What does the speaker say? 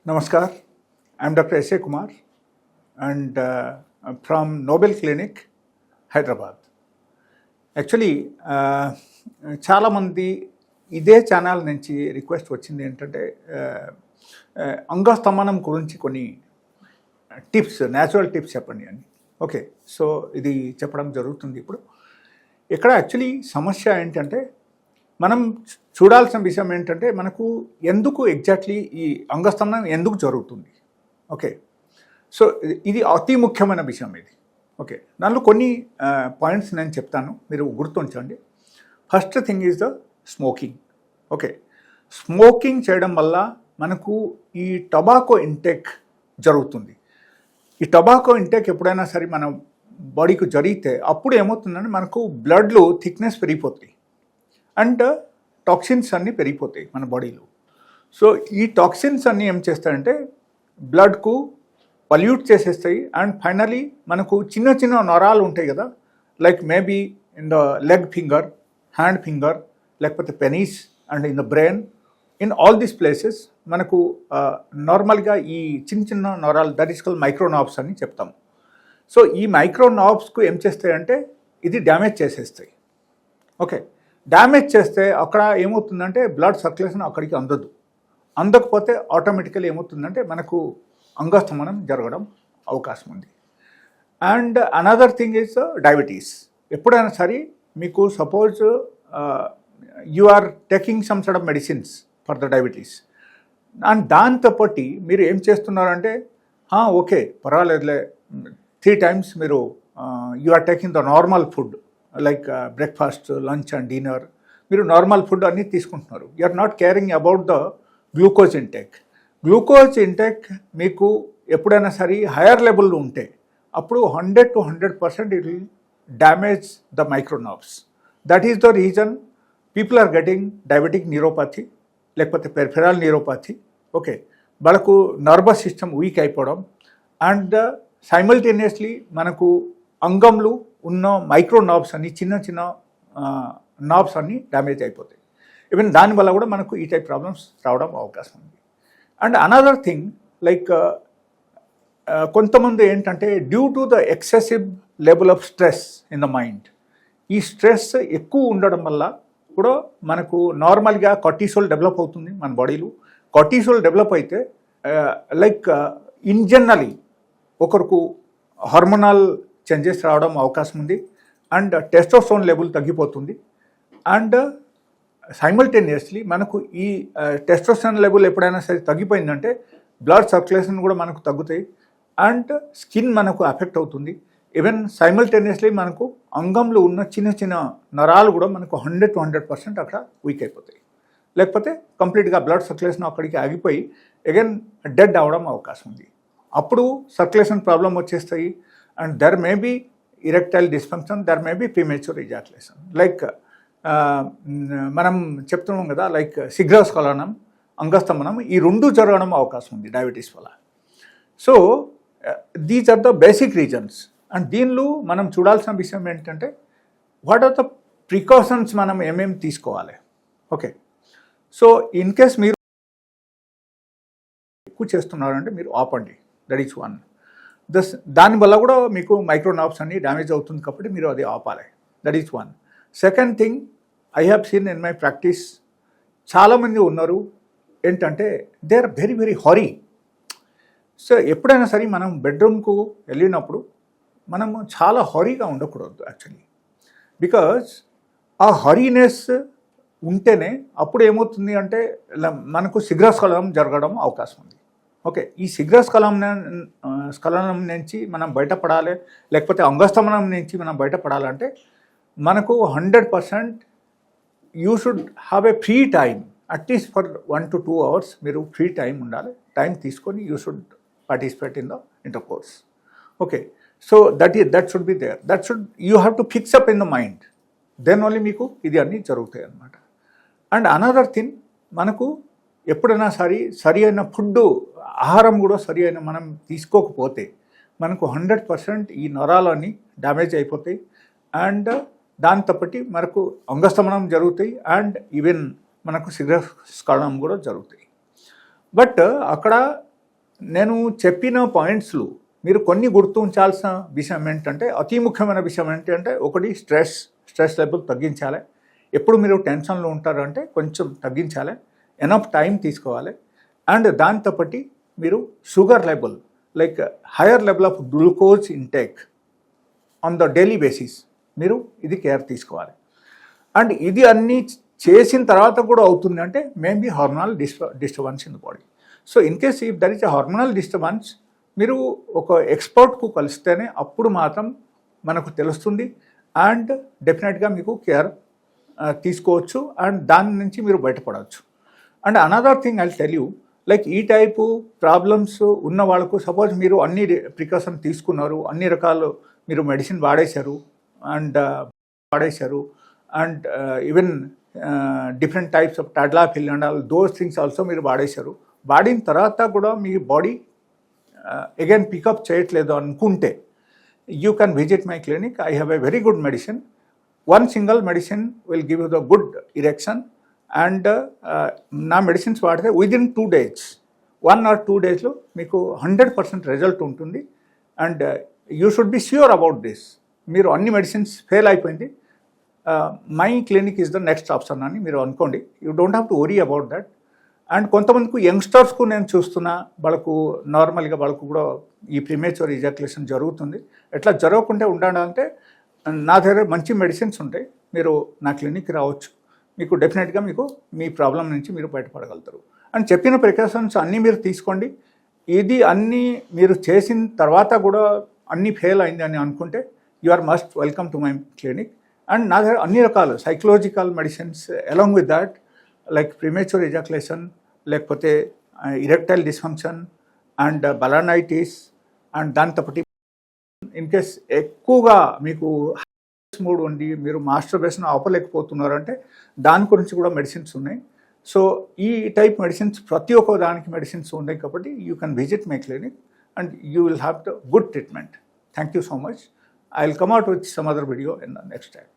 Namaskar, I am Dr. S.A. Kumar and from Nobel Clinic, Hyderabad. Actually చాలామంది ఇదే channel నుంచి request వచ్చింది ఏంటంటే అంగస్తంభనం గురించి కొన్ని టిప్స్, న్యాచురల్ టిప్స్ చెప్పండి అని. ఓకే, సో ఇది చెప్పడం జరుగుతుంది. ఇప్పుడు ఇక్కడ యాక్చువల్లీ సమస్య ఏంటంటే మనం చూడాల్సిన విషయం ఏంటంటే మనకు ఎందుకు ఎగ్జాక్ట్లీ ఈ అంగస్తంభనం ఎందుకు జరుగుతుంది. ఓకే, సో ఇది అతి ముఖ్యమైన విషయం ఇది. ఓకే, దానిలో కొన్ని పాయింట్స్ నేను చెప్తాను, మీరు గుర్తుంచండి. First thing is the smoking. Okay, smoking చేయడం వల్ల మనకు ఈ టొబాకో ఇంటేక్ జరుగుతుంది. ఈ టొబాకో ఇంటేక్ ఎప్పుడైనా సరే మన బాడీకి జరిగితే అప్పుడు ఏమవుతుందంటే మనకు బ్లడ్లో థిక్నెస్ పెరిగిపోతాయి అండ్ టాక్సిన్స్ అన్నీ పెరిగిపోతాయి మన బాడీలో. సో ఈ టాక్సిన్స్ అన్నీ ఏం చేస్తాయంటే బ్లడ్కు పల్యూట్ చేసేస్తాయి అండ్ ఫైనలీ మనకు చిన్న చిన్న నరాలు ఉంటాయి కదా, like maybe in the leg finger, hand finger, లేకపోతే penis and in the brain, in all these places మనకు నార్మల్గా ఈ చిన్న చిన్న నరాలు, దట్ ఈస్ కాల్డ్ మైక్రోనాబ్స్ అని చెప్తాము. సో ఈ మైక్రోనాబ్స్కు ఏం చేస్తాయంటే ఇది డ్యామేజ్ చేసేస్తాయి. ఓకే, డ్యామేజ్ చేస్తే అక్కడ ఏమవుతుందంటే బ్లడ్ సర్క్యులేషన్ అక్కడికి అందకపోతే ఆటోమేటికల్లీ ఏమవుతుందంటే మనకు అంగస్తంభనం జరగడం అవకాశం ఉంది. And another thing is diabetes. ఎప్పుడైనా సరే మీకు suppose you are taking some sort of medicines for the diabetes and దాంతోపాటు మీరు ఏం చేస్తున్నారంటే ఓకే పర్వాలేదులే 3 times మీరు you are taking the normal food like breakfast, lunch and dinner, మీరు నార్మల్ ఫుడ్ అన్నీ తీసుకుంటున్నారు. You are not caring about the glucose intake. Glucose intake మీకు ఎప్పుడైనా సరే హైయర్ లెవెల్లో ఉంటే అప్పుడు 100 to 100% it will damage the micronerves. That is the reason people are getting diabetic neuropathy లేకపోతే పెరిఫెరల్ న్యూరోపతి. ఓకే, వాళ్ళకు నర్వస్ సిస్టమ్ వీక్ అయిపోవడం and simultaneously మనకు అంగంలో ఉన్న మైక్రో నర్వ్స్ అన్ని, చిన్న చిన్న నర్వ్స్ అన్నీ డ్యామేజ్ అయిపోతాయి. ఈవెన్ దానివల్ల కూడా మనకు ఈ టైప్ ప్రాబ్లమ్స్ రావడం అవకాశం ఉంది. అండ్ అనదర్ థింగ్ లైక్ కొంతమంది ఏంటంటే due to the excessive level of stress in the mind, ఈ స్ట్రెస్ ఎక్కువ ఉండడం వల్ల కూడా మనకు నార్మల్గా కార్టిసోల్ డెవలప్ అవుతుంది మన బాడీలో. కార్టిసోల్ డెవలప్ అయితే లైక్ ఇన్ జనరలీ ఒకరికి హార్మోనల్ చేంజెస్ రావడం అవకాశం ఉంది అండ్ టెస్టోస్టెరాన్ లెవెల్ తగ్గిపోతుంది అండ్ సైమల్టేనియస్లీ మనకు ఈ టెస్టోస్టెరాన్ లెవెల్ ఎప్పుడైనా సరే తగ్గిపోయిందంటే బ్లడ్ సర్క్యులేషన్ కూడా మనకు తగ్గుతాయి అండ్ స్కిన్ మనకు అఫెక్ట్ అవుతుంది. ఈవెన్ సైమల్టేనియస్లీ మనకు అంగంలో ఉన్న చిన్న చిన్న నరాలు కూడా మనకు 100 to 100% అక్కడ వీక్ అయిపోతాయి, లేకపోతే కంప్లీట్గా బ్లడ్ సర్క్యులేషన్ అక్కడికి ఆగిపోయి అగైన్ డెడ్ అవ్వడం అవకాశం ఉంది. అప్పుడు సర్క్యులేషన్ ప్రాబ్లం వచ్చేస్తాయి and there may be erectile dysfunction, there may be premature ejaculation. Like మనం చెప్తున్నాం కదా, లైక్ శీఘ్రస్ఖలనం, అంగస్తంభనం, ఈ రెండు జరగడం అవకాశం ఉంది డయాబెటీస్ వల్ల. So these are the basic reasons. And దీనిలో మనం చూడాల్సిన విషయం ఏంటంటే వాట్ ఆర్ ద ప్రికాషన్స్ మనం ఏమేమి తీసుకోవాలి. ఓకే, సో ఇన్ కేస్ మీరు ఎక్కువ చేస్తున్నారంటే మీరు ఆపండి, దట్ ఈస్ వన్. దానివల్ల కూడా మీకు మైక్రోనర్వ్స్ అన్ని డ్యామేజ్ అవుతుంది కాబట్టి మీరు అది ఆపాలి, that is one. Second thing I have seen in my practice, చాలామంది ఉన్నారు ఏంటంటే they are very very hurry. So ఎప్పుడైనా సరే మనం బెడ్రూమ్కు వెళ్ళినప్పుడు మనము చాలా హరీగా ఉండకూడదు యాక్చువల్లీ, బికాజ్ ఆ హరీనెస్ ఉంటేనే అప్పుడు ఏమవుతుంది అంటే మనకు శీఘ్రస్ఖలనం జరగడం అవకాశం ఉంది. ఓకే, ఈ స్ఖలనం నుంచి మనం బయటపడాలి, లేకపోతే అంగస్తంభనం నుంచి మనం బయటపడాలంటే మనకు 100% you should have a free time, at least for 1 to 2 hours మీరు ఫ్రీ టైం ఉండాలి. టైం తీసుకొని you should participate in the intercourse. Okay, so that should be there, that should you have to fix up in the mind, then only మీకు ఇది అన్నీ జరుగుతాయి అన్నమాట. And another thing, మనకు ఎప్పుడైనా సరి అయిన ఫుడ్, ఆహారం కూడా సరి అయిన మనం తీసుకోకపోతే మనకు 100% ఈ నరాలన్నీ డ్యామేజ్ అయిపోతాయి అండ్ దాంతోపాటు మనకు అంగస్తంభనం జరుగుతాయి అండ్ ఈవెన్ మనకు శీఘ్రస్ఖలనం కూడా జరుగుతాయి. బట్ అక్కడ నేను చెప్పిన పాయింట్స్లు మీరు కొన్ని గుర్తుంచాల్సిన విషయం ఏంటంటే, అతి ముఖ్యమైన విషయం ఏంటంటే, ఒకటి స్ట్రెస్ లెవెల్ తగ్గించాలి. ఎప్పుడు మీరు టెన్షన్లో ఉంటారంటే కొంచెం తగ్గించాలి, ఎనఫ్ టైం తీసుకోవాలి. అండ్ దాంతో పాటు మీరు sugar level like higher level of glucose intake on the daily basis మీరు ఇది కేర్ తీసుకోవాలి. అండ్ ఇది అన్నీ చేసిన తర్వాత కూడా అవుతుంది అంటే maybe hormonal disturbance in the body. So in case if there is a hormonal disturbance, మీరు ఒక ఎక్స్పర్ట్కు కలిస్తేనే అప్పుడు మాత్రం మనకు తెలుస్తుంది. అండ్ డెఫినెట్గా మీకు కేర్ తీసుకోవచ్చు అండ్ దాని నుంచి మీరు బయటపడవచ్చు. And another thing I tell you, like ఈ టైపు ప్రాబ్లమ్స్ ఉన్న వాళ్ళకు సపోజ్ మీరు అన్ని ప్రికాషన్ తీసుకున్నారు, అన్ని రకాలు మీరు మెడిసిన్ వాడేశారు and even different types of tadalafil and all those things also మీరు వాడేశారు. వాడిన తర్వాత కూడా మీ బాడీ అగైన్ పికప్ చేయట్లేదు అనుకుంటే you can visit my clinic. I have a very good medicine. One single medicine will give you the good erection. And నా medicines వాడితే within 2 days 1 or 2 daysలో మీకు 100% రిజల్ట్ ఉంటుంది. And you should be sure about this. మీరు అన్ని medicines fail అయిపోయింది, my clinic is the next option అని మీరు అనుకోండి. You don't have to worry about that. And కొంతమందికి యంగ్స్టర్స్కు నేను చూస్తున్నా, వాళ్ళకు నార్మల్గా వాళ్ళకు కూడా ఈ ప్రీమేచ్యూర్ ఇజాక్యులేషన్ జరుగుతుంది. ఎట్లా జరగకుండా ఉండాలంటే నా దగ్గర మంచి మెడిసిన్స్ ఉంటాయి, మీరు నా క్లినిక్కి రావచ్చు. మీకు డెఫినెట్గా మీకు మీ ప్రాబ్లం నుంచి మీరు బయటపడగలుగుతారు. అండ్ చెప్పిన ప్రికాషన్స్ అన్నీ మీరు తీసుకోండి. ఇది అన్నీ మీరు చేసిన తర్వాత కూడా అన్నీ ఫెయిల్ అయింది అని అనుకుంటే you are must welcome to my clinic. And నా దగ్గర అన్ని రకాల psychological medicines along with that like premature ejaculation, లేకపోతే erectile dysfunction and balanitis and దాంతోపాటు ఇన్ కేస్ ఎక్కువగా మీకు మూడ్ ఉండి మీరు మాస్టర్బేషన్ ఆపలేకపోతున్నారంటే దాని గురించి కూడా మెడిసిన్స్ ఉన్నాయి. సో ఈ టైప్ మెడిసిన్స్ ప్రతి ఒక్క దానికి మెడిసిన్స్ ఉన్నాయి కాబట్టి you can visit my clinic and you will have the good treatment. Thank you so much. I will come out with some other video in the next time.